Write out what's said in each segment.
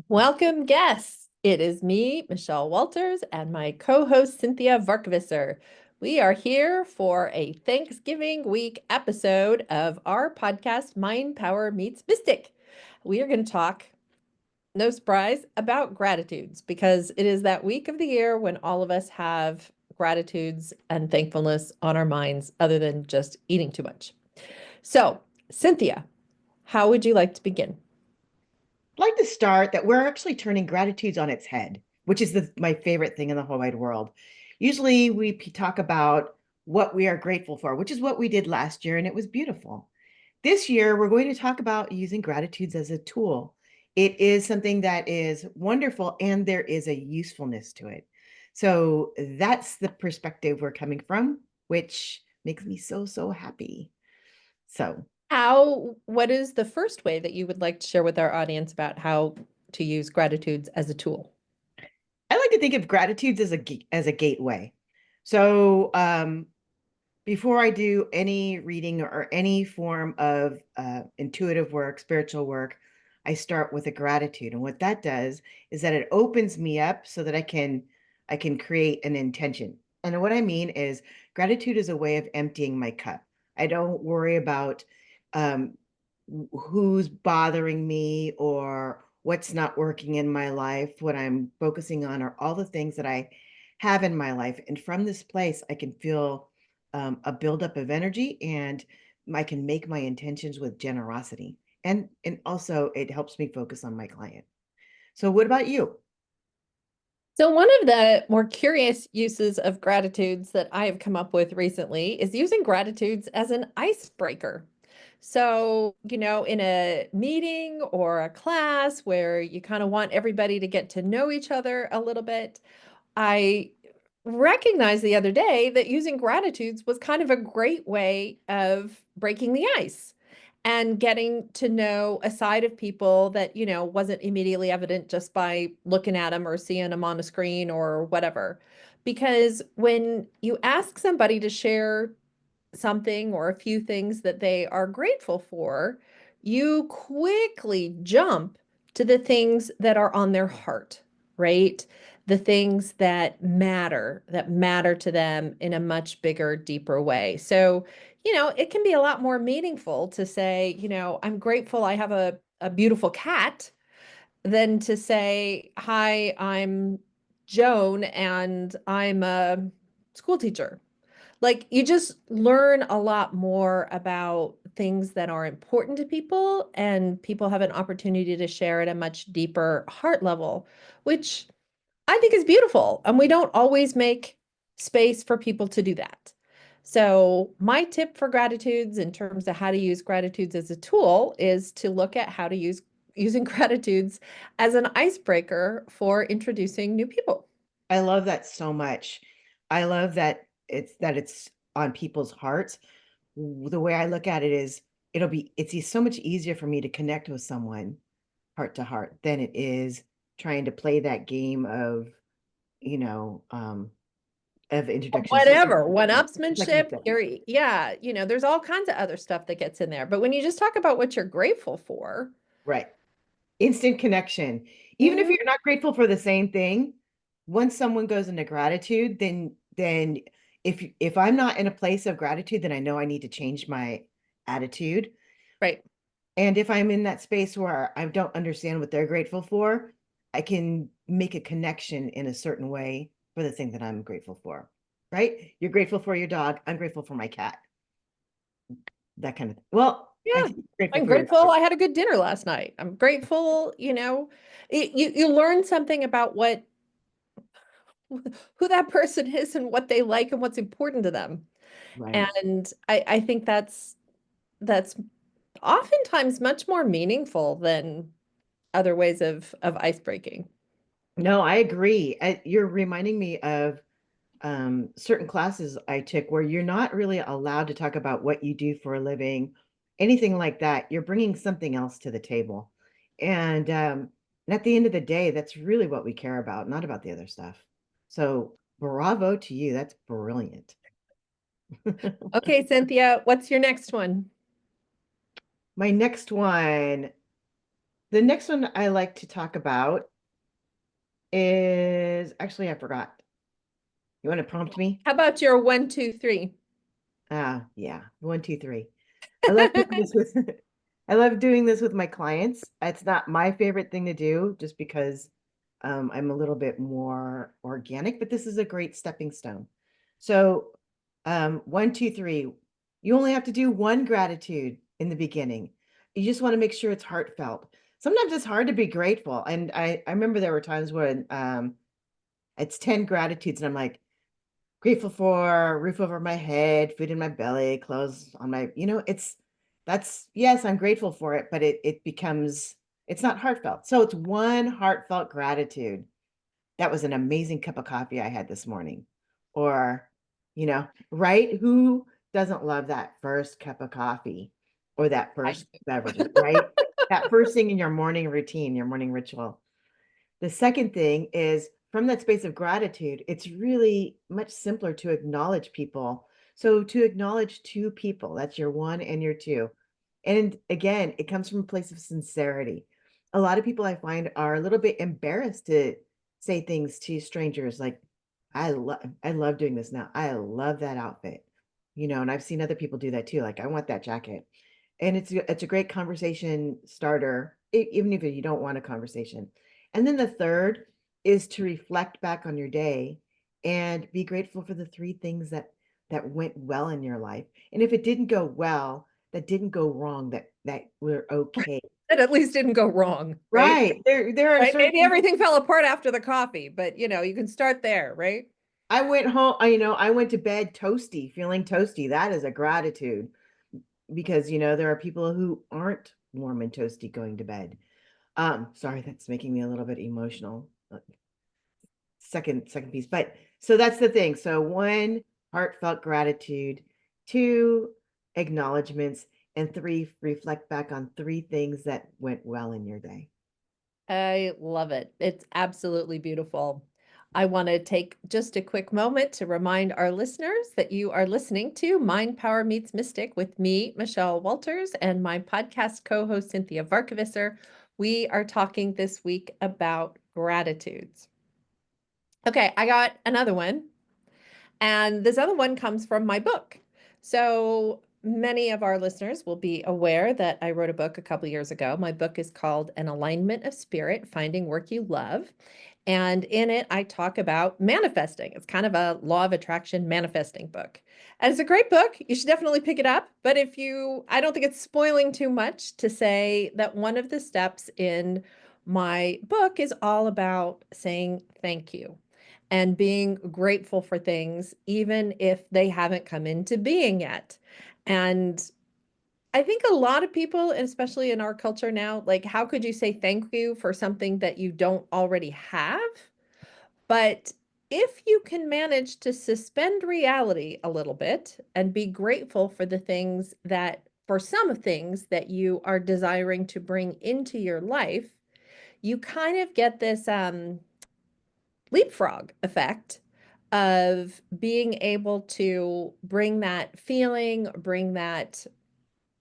Welcome, guests. It is me, Michelle Walters, and my co-host, Cinthia Varkvisser. We are here for a Thanksgiving week episode of our podcast, Mind Power Meets Mystic. We are going to talk, no surprise, about gratitudes because it is that week of the year when all of us have gratitudes and thankfulness on our minds other than just eating too much. So, Cinthia, how would you like to begin? I'd like to start that we're actually turning gratitudes on its head, which is my favorite thing in the whole wide world. Usually we talk about what we are grateful for, which is what we did last year, and it was beautiful. This year, we're going to talk about using gratitudes as a tool. It is something that is wonderful, and there is a usefulness to it. So that's the perspective we're coming from, which makes me so, so happy. So What is the first way that you would like to share with our audience about how to use gratitudes as a tool? I like to think of gratitudes as a gateway. So before I do any reading or any form of intuitive work, spiritual work, I start with a gratitude, and what that does is that it opens me up so that I can create an intention. And what I mean is gratitude is a way of emptying my cup. I don't worry about um, who's bothering me or what's not working in my life. What I'm focusing on are all the things that I have in my life. And from this place, I can feel a buildup of energy, and I can make my intentions with generosity. And also it helps me focus on my client. So what about you? So, one of the more curious uses of gratitudes that I have come up with recently is using gratitudes as an icebreaker. So, in a meeting or a class where you kind of want everybody to get to know each other a little bit, I recognized the other day that using gratitudes was kind of a great way of breaking the ice and getting to know a side of people that, wasn't immediately evident just by looking at them or seeing them on a screen or whatever. Because when you ask somebody to share something or a few things that they are grateful for, you quickly jump to the things that are on their heart, right? The things that matter to them in a much bigger, deeper way. So, it can be a lot more meaningful to say, I'm grateful I have a beautiful cat than to say, hi, I'm Joan and I'm a school teacher. Like you just learn a lot more about things that are important to people, and people have an opportunity to share at a much deeper heart level, which I think is beautiful. And we don't always make space for people to do that. So, my tip for gratitudes in terms of how to use gratitudes as a tool is to look at how to use using gratitudes as an icebreaker for introducing new people. I love that so much. I love that it's on people's hearts. The way I look at it is it's so much easier for me to connect with someone heart to heart than it is trying to play that game you know, um, of introductions. Whatever, Just like you one-upsmanship, said. yeah, there's all kinds of other stuff that gets in there. But when you just talk about what you're grateful for, Right. Instant connection. Even if mhm, you're not grateful for the same thing, once someone goes into gratitude, then if I'm not in a place of gratitude, then I know I need to change my attitude. right. And if I'm in that space where I don't understand what they're grateful for, I can make a connection in a certain way for the thing that I'm grateful for. Right? You're grateful for your dog. I'm grateful for my cat. That kind of thing. Well, I Yeah. think you're grateful I'm for your grateful dog. I had a good dinner last night. I'm grateful, you learn something about what who that person is and what they like and what's important to them. Right. And I think that's oftentimes much more meaningful than other ways of ice breaking. No, I agree. You're reminding me of certain classes I took where you're not really allowed to talk about what you do for a living, anything like that. You're bringing something else to the table. And at the end of the day, that's really what we care about, not about the other stuff. So bravo to you. That's brilliant. Okay, Cynthia, what's your next one? My next one. The next one I like to talk about is actually I forgot. You want to prompt me? How about your one, two, three? Yeah. One, two, three. I love doing this with I love doing this with my clients. It's not my favorite thing to do just because I'm a little bit more organic, but this is a great stepping stone. So, one, two, three. You only have to do one gratitude in the beginning. You just want to make sure it's heartfelt. Sometimes it's hard to be grateful. And I remember there were times when it's 10 gratitudes, and I'm like, grateful for a roof over my head, food in my belly, clothes on my, that's yes, I'm grateful for it, but it becomes it's not heartfelt. So it's one heartfelt gratitude. That was an amazing cup of coffee I had this morning. Or, right? Who doesn't love that first cup of coffee or that I first beverage, right? That first thing in your morning routine, your morning ritual. The second thing is from that space of gratitude, it's really much simpler to acknowledge people. So to acknowledge two people, that's your one and your two. And again, it comes from a place of sincerity. A lot of people I find are a little bit embarrassed to say things to strangers like, I love doing this now. I love that outfit. And I've seen other people do that too. Like, I want that jacket. And it's a great conversation starter, even if you don't want a conversation. And then the third is to reflect back on your day and be grateful for the three things that went well in your life. And if it didn't go well, that didn't go wrong, that we're okay. That at least didn't go wrong, right? Right. There are Right. Maybe certain everything fell apart after the coffee, but you can start there, right? I went home, I went to bed toasty, feeling toasty. That is a gratitude because there are people who aren't warm and toasty going to bed. Sorry, that's making me a little bit emotional. Second piece. But so that's the thing. So one, heartfelt gratitude, two, acknowledgments, and three, reflect back on three things that went well in your day. I love it. It's absolutely beautiful. I want to take just a quick moment to remind our listeners that you are listening to Mind Power Meets Mystic with me, Michelle Walters, and my podcast co-host, Cinthia Varkevisser. We are talking this week about gratitudes. Okay, I got another one. And this other one comes from my book. So many of our listeners will be aware that I wrote a book a couple years ago. My book is called An Alignment of Spirit, Finding Work You Love. And in it, I talk about manifesting. It's kind of a law of attraction manifesting book. And it's a great book. You should definitely pick it up. But I don't think it's spoiling too much to say that one of the steps in my book is all about saying thank you and being grateful for things, even if they haven't come into being yet. And I think a lot of people, especially in our culture now, like, how could you say thank you for something that you don't already have? But if you can manage to suspend reality a little bit and be grateful for for some things that you are desiring to bring into your life, you kind of get this leapfrog effect of being able to bring that feeling, bring that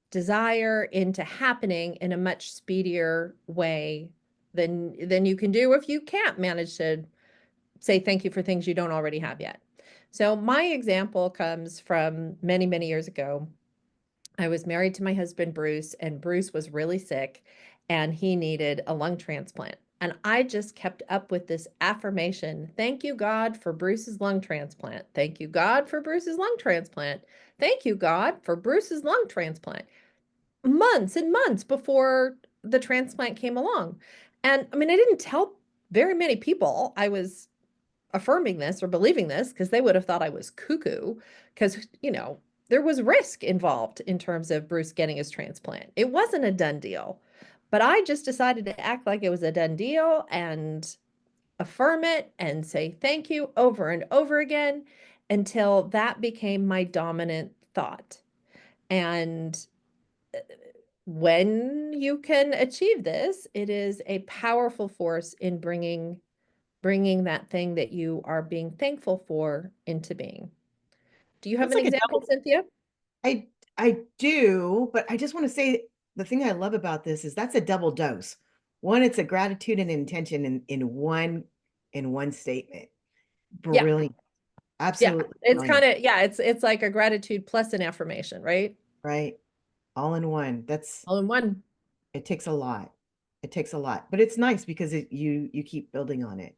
desire into happening in a much speedier way than you can do if you can't manage to say thank you for things you don't already have yet. So my example comes from many, many years ago. I was married to my husband, Bruce, and Bruce was really sick and he needed a lung transplant. And I just kept up with this affirmation. Thank you, God, for Bruce's lung transplant. Thank you, God, for Bruce's lung transplant. Thank you, God, for Bruce's lung transplant. Months and months before the transplant came along. And I mean, I didn't tell very many people I was affirming this or believing this because they would have thought I was cuckoo because, there was risk involved in terms of Bruce getting his transplant. It wasn't a done deal, but I just decided to act like it was a done deal and affirm it and say thank you over and over again until that became my dominant thought. And when you can achieve this, it is a powerful force in bringing that thing that you are being thankful for into being. Do you have That's an like a example, double. Cinthia? I do, but I just want to say the thing I love about this is that's a double dose. One, it's a gratitude and intention in one statement. Yeah. Brilliant. Yeah. Absolutely It's kind brilliant. of, yeah, it's like a gratitude plus an affirmation, right? Right. All in one. That's All in one. it takes a lot. It takes a lot. But it's nice because you keep building on it,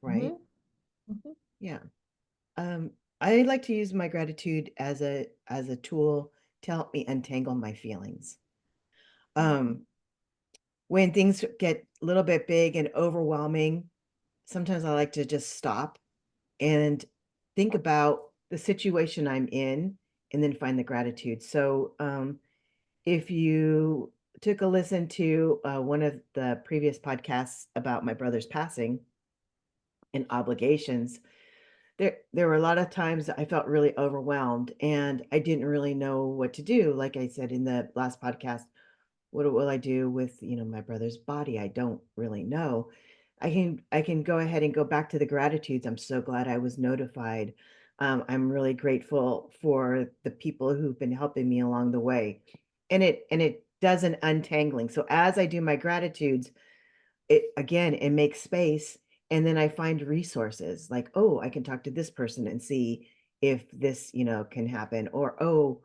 right? Hmm. Hmm. Yeah. Um, I like to use my gratitude as a tool to help me untangle my feelings. Um, when things get a little bit big and overwhelming, sometimes I like to just stop and think about the situation I'm in and then find the gratitude. So, if you took a listen to one of the previous podcasts about my brother's passing and obligations, there were a lot of times that I felt really overwhelmed and I didn't really know what to do. Like I said in the last podcast, what will I do with, my brother's body? I don't really know. I can go ahead and go back to the gratitudes. I'm so glad I was notified. I'm really grateful for the people who've been helping me along the way. And it does an untangling. So as I do my gratitudes, it makes space, and then I find resources like, oh, I can talk to this person and see if this can happen, or oh,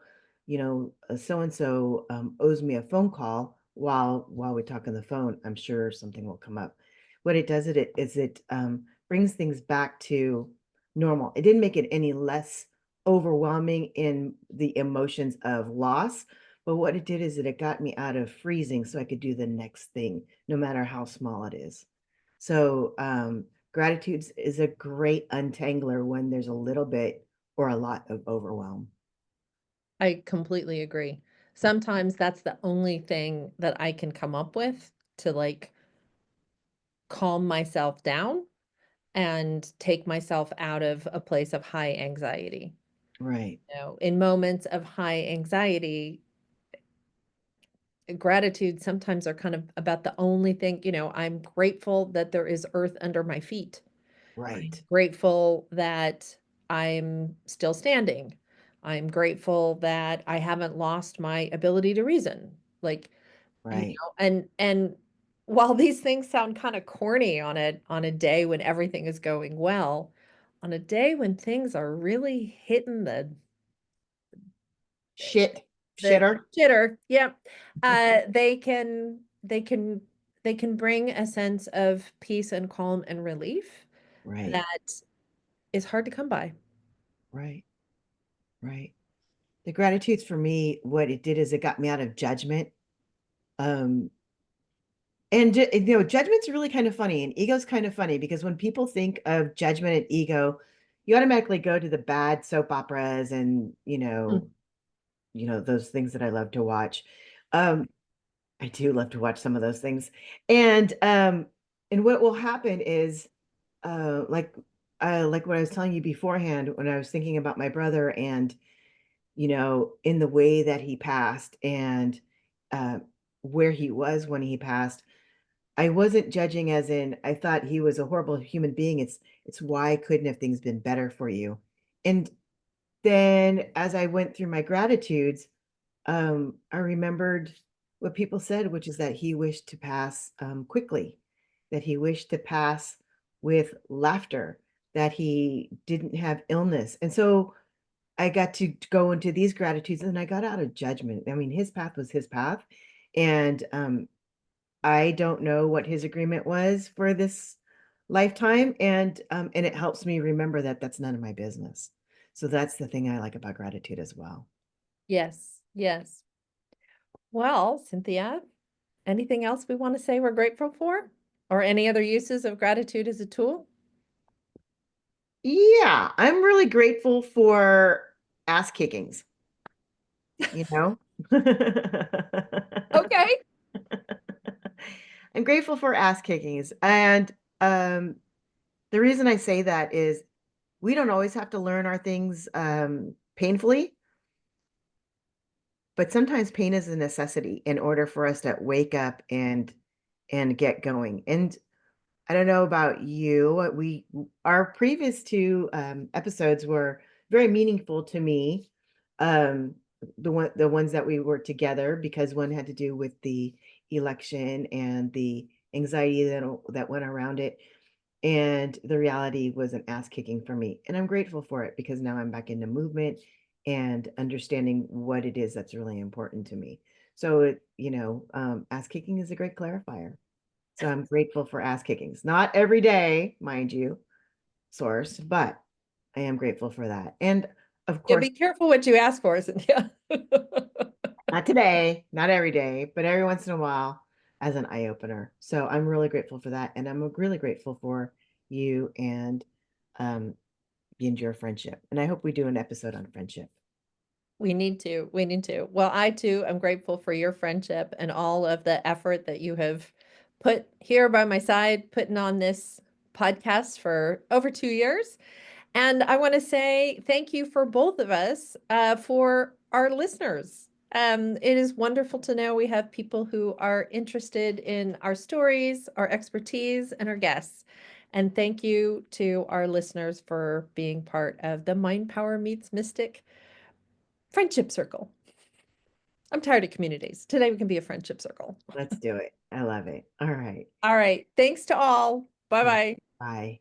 so and so owes me a phone call. While we talk on the phone, I'm sure something will come up. What it does it brings things back to normal. It didn't make it any less overwhelming in the emotions of loss, but what it did is that it got me out of freezing so I could do the next thing, no matter how small it is. So, gratitude is a great untangler when there's a little bit or a lot of overwhelm. I completely agree. Sometimes that's the only thing that I can come up with to like calm myself down and take myself out of a place of high anxiety. Right, In moments of high anxiety, gratitude sometimes are kind of about the only thing, I'm grateful that there is earth under my feet. I'm right, grateful that I'm still standing. I'm grateful that I haven't lost my ability to reason. Like, right, and while these things sound kind of corny on a day when everything is going well, on a day when things are really hitting shit, the shitter, shitter, yep, they can bring a sense of peace and calm and relief right, that is hard to come by. right, right. The gratitudes for me, what it did is it got me out of judgment. Um, judgment's really kind of funny, and ego's kind of funny because when people think of judgment and ego, you automatically go to the bad soap operas and Mm. those things that I love to watch. Um, I do love to watch some of those things. And what will happen is like what I was telling you beforehand when I was thinking about my brother and in the way that he passed and uh where he was when he passed. I wasn't judging as in I thought he was a horrible human being. It's why couldn't have things been better for you? And then as I went through my gratitudes, I remembered what people said, which is that he wished to pass quickly, that he wished to pass with laughter, that he didn't have illness. And so I got to go into these gratitudes and I got out of judgment. I mean, his path was his path. And I don't know what his agreement was for this lifetime. And it helps me remember that that's none of my business. So that's the thing I like about gratitude as well. Yes, yes. Well, Cynthia, anything else we want to say we're grateful for? Or any other uses of gratitude as a tool? Yeah, I'm really grateful for ass kickings, you know? Okay. I'm grateful for ass kickings. And um, the reason I say that is we don't always have to learn our things painfully, but sometimes pain is a necessity in order for us to wake up and get going. And I don't know about you. Our previous two episodes were very meaningful to me. Um, the ones that we were together because one had to do with the election and the anxiety that went around it. And the reality was an ass kicking for me. And I'm grateful for it because now I'm back into movement and understanding what it is that's really important to me. So ass kicking is a great clarifier. So I'm grateful for ass kickings. Not every day, mind you, source, but I am grateful for that. And of Yeah, course, be careful what you ask for, Cynthia. not today, not every day, but every once in a while as an eye opener. So I'm really grateful for that. And I'm really grateful for you um, and your friendship. And I hope we do an episode on friendship. We need to. We need to. Well, I too am grateful for your friendship and all of the effort that you have put here by my side, putting on this podcast for over 2 years. And I want to say thank you for both of us, for our listeners. It is wonderful to know we have people who are interested in our stories, our expertise, and our guests. And thank you to our listeners for being part of the Mind Power Meets Mystic Friendship Circle. I'm tired of communities. Today we can be a friendship circle. Let's do it. I love it. All right. All right. Thanks to all. Bye bye. Bye.